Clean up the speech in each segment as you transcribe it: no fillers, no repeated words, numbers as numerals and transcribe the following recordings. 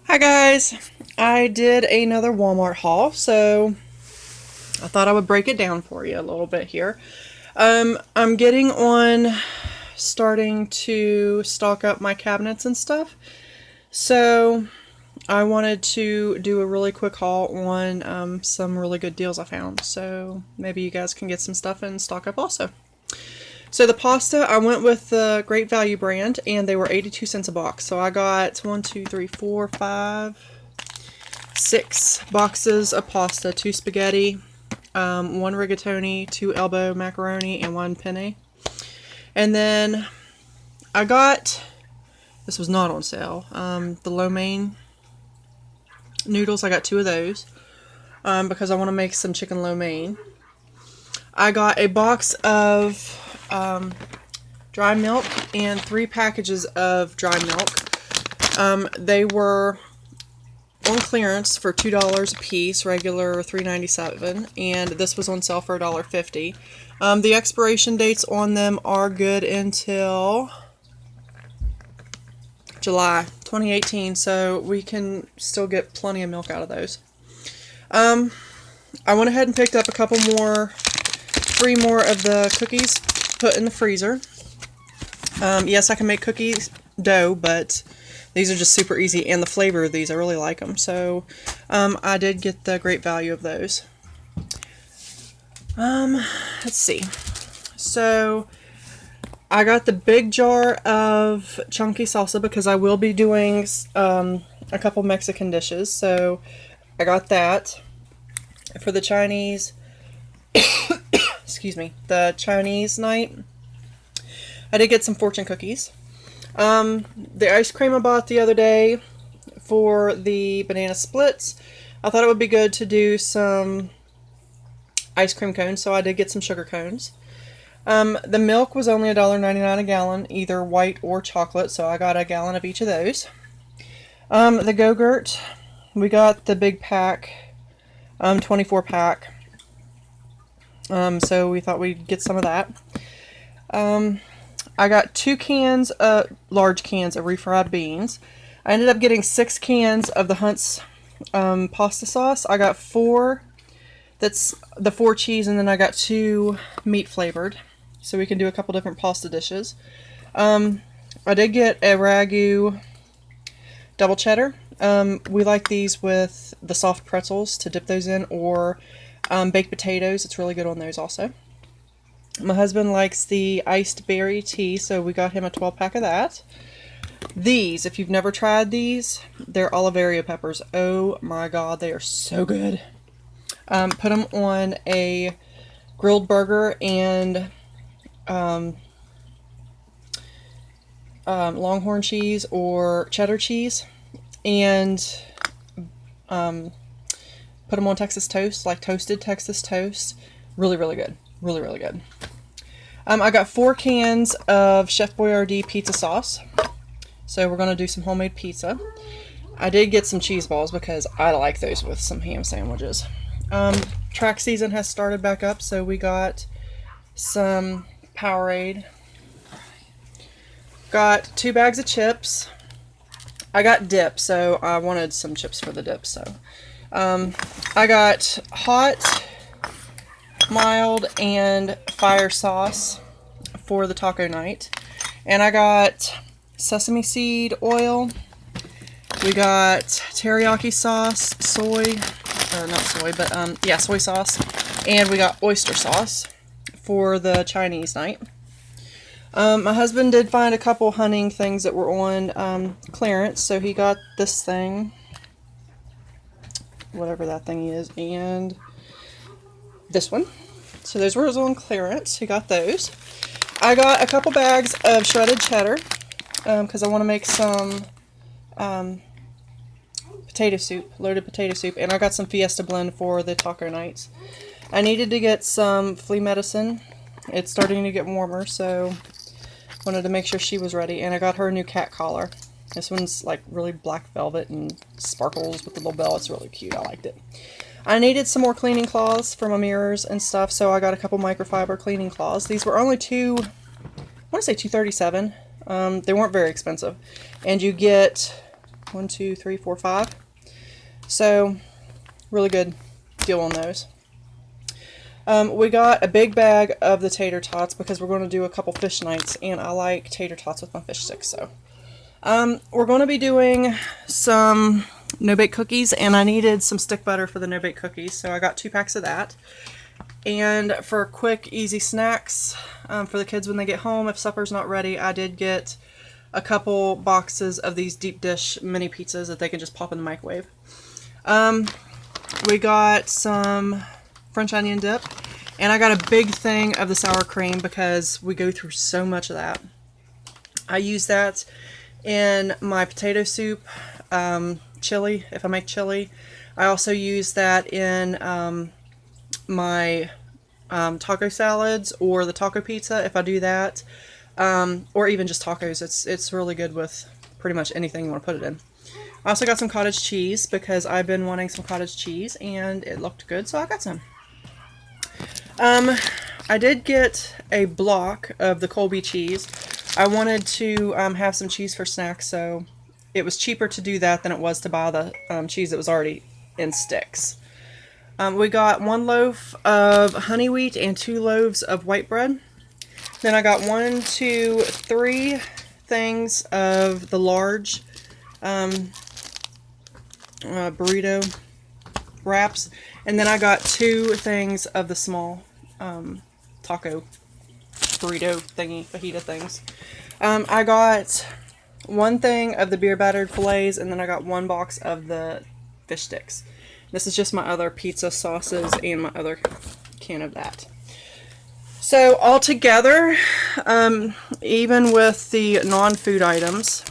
Hi guys, I did another Walmart haul, so I thought I would break it down for you a little bit here. I'm getting on starting to stock up my cabinets and stuff, so I wanted to do a really quick haul on some really good deals I found, so maybe you guys can get some stuff and stock up also. So the pasta, I went with the Great Value brand, and they were 82 cents a box. So I got 1, 2, 3, 4, 5, 6 boxes of pasta, 2 spaghetti, 1 rigatoni, 2 elbow macaroni, and 1 penne. And then I got, this was not on sale, the lo mein noodles. I got 2 of those because I want to make some chicken lo mein. I got a box of dry milk and 3 packages of dry milk. They were on clearance for $2 a piece, regular $3.97, and this was on sale for $1.50. The expiration dates on them are good until July 2018, so we can still get plenty of milk out of those. I went ahead and picked up a couple more, 3 more of the cookies, put in the freezer. Yes, I can make cookies dough, but these are just super easy, and the flavor of these, I really like them. So I did get the Great Value of those. Let's see. So I got the big jar of chunky salsa because I will be doing a couple Mexican dishes. So I got that for the Chinese. Excuse me, the Chinese night. I did get some fortune cookies. The ice cream I bought the other day for the banana splits, I thought it would be good to do some ice cream cones, so I did get some sugar cones. The milk was only $1.99 a gallon, either white or chocolate, so I got a gallon of each of those. The Go-Gurt, we got the big pack, 24 pack. So we thought we'd get some of that. I got 2 cans, large cans of refried beans. I ended up getting 6 cans of the Hunt's pasta sauce. I got 4, that's the 4 cheese, and then I got 2 meat flavored. So we can do a couple different pasta dishes. I did get a ragu double cheddar. We like these with the soft pretzels to dip those in, or baked potatoes. It's really good on those also. My husband likes the iced berry tea, so we got him a 12-pack of that. These, if you've never tried these, they're Oliveria peppers. Oh my god, they are so good. Put them on a grilled burger and Longhorn cheese or cheddar cheese, and put them on Texas toast, like toasted Texas toast. Really, really good. Really, really good. I got 4 cans of Chef Boyardee pizza sauce. So we're going to do some homemade pizza. I did get some cheese balls because I like those with some ham sandwiches. Track season has started back up, so we got some Powerade. Got 2 bags of chips. I got dip, so I wanted some chips for the dip. So I got hot, mild, and fire sauce for the taco night. And I got sesame seed oil. We got teriyaki sauce, soy, or not soy, but yeah, soy sauce. And we got oyster sauce for the Chinese night. My husband did find a couple hunting things that were on clearance, so he got this thing, whatever that thing is, and this one. So those were on clearance. He got those. I got a couple bags of shredded cheddar because I want to make some potato soup, loaded potato soup, and I got some Fiesta blend for the taco nights. I needed to get some flea medicine. It's starting to get warmer, so wanted to make sure she was ready. And I got her a new cat collar. This one's like really black velvet and sparkles with the little bell. It's really cute. I liked it. I needed some more cleaning cloths for my mirrors and stuff, so I got a couple microfiber cleaning cloths. These were only I want to say $2.37. They weren't very expensive. And you get 1, 2, 3, 4, 5. So really good deal on those. We got a big bag of the tater tots because we're going to do a couple fish nights, and I like tater tots with my fish sticks. So we're going to be doing some no-bake cookies, and I needed some stick butter for the no-bake cookies, so I got 2 packs of that. And for quick, easy snacks for the kids when they get home, if supper's not ready, I did get a couple boxes of these deep dish mini pizzas that they can just pop in the microwave. We got some French onion dip, and I got a big thing of the sour cream because we go through so much of that. I use that in my potato soup, chili, if I make chili. I also use that in my taco salads or the taco pizza if I do that, or even just tacos. It's really good with pretty much anything you want to put it in. I also got some cottage cheese because I've been wanting some cottage cheese and it looked good, so I got some. I did get a block of the Colby cheese. I wanted to have some cheese for snacks, so it was cheaper to do that than it was to buy the cheese that was already in sticks. We got 1 loaf of honey wheat and 2 loaves of white bread. Then I got 1, 2, 3 things of the large burrito wraps, and then I got 2 things of the small taco burrito thingy, fajita things. I got 1 thing of the beer battered fillets, and then I got 1 box of the fish sticks. This is just my other pizza sauces and my other can of that. So all together, even with the non-food items,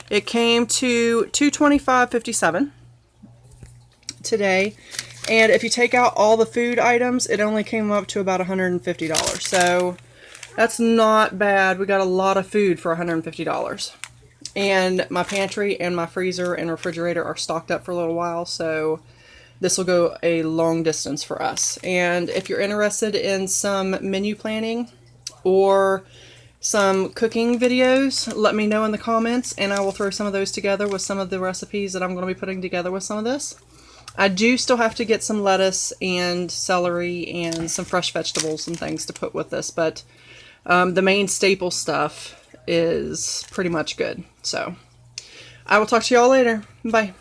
it came to $225.57 today. And if you take out all the food items, it only came up to about $150. So that's not bad. We got a lot of food for $150. And my pantry and my freezer and refrigerator are stocked up for a little while, so this will go a long distance for us. And if you're interested in some menu planning or some cooking videos, let me know in the comments, and I will throw some of those together with some of the recipes that I'm going to be putting together with some of this. I do still have to get some lettuce and celery and some fresh vegetables and things to put with this, but the main staple stuff is pretty much good. So I will talk to y'all later. Bye.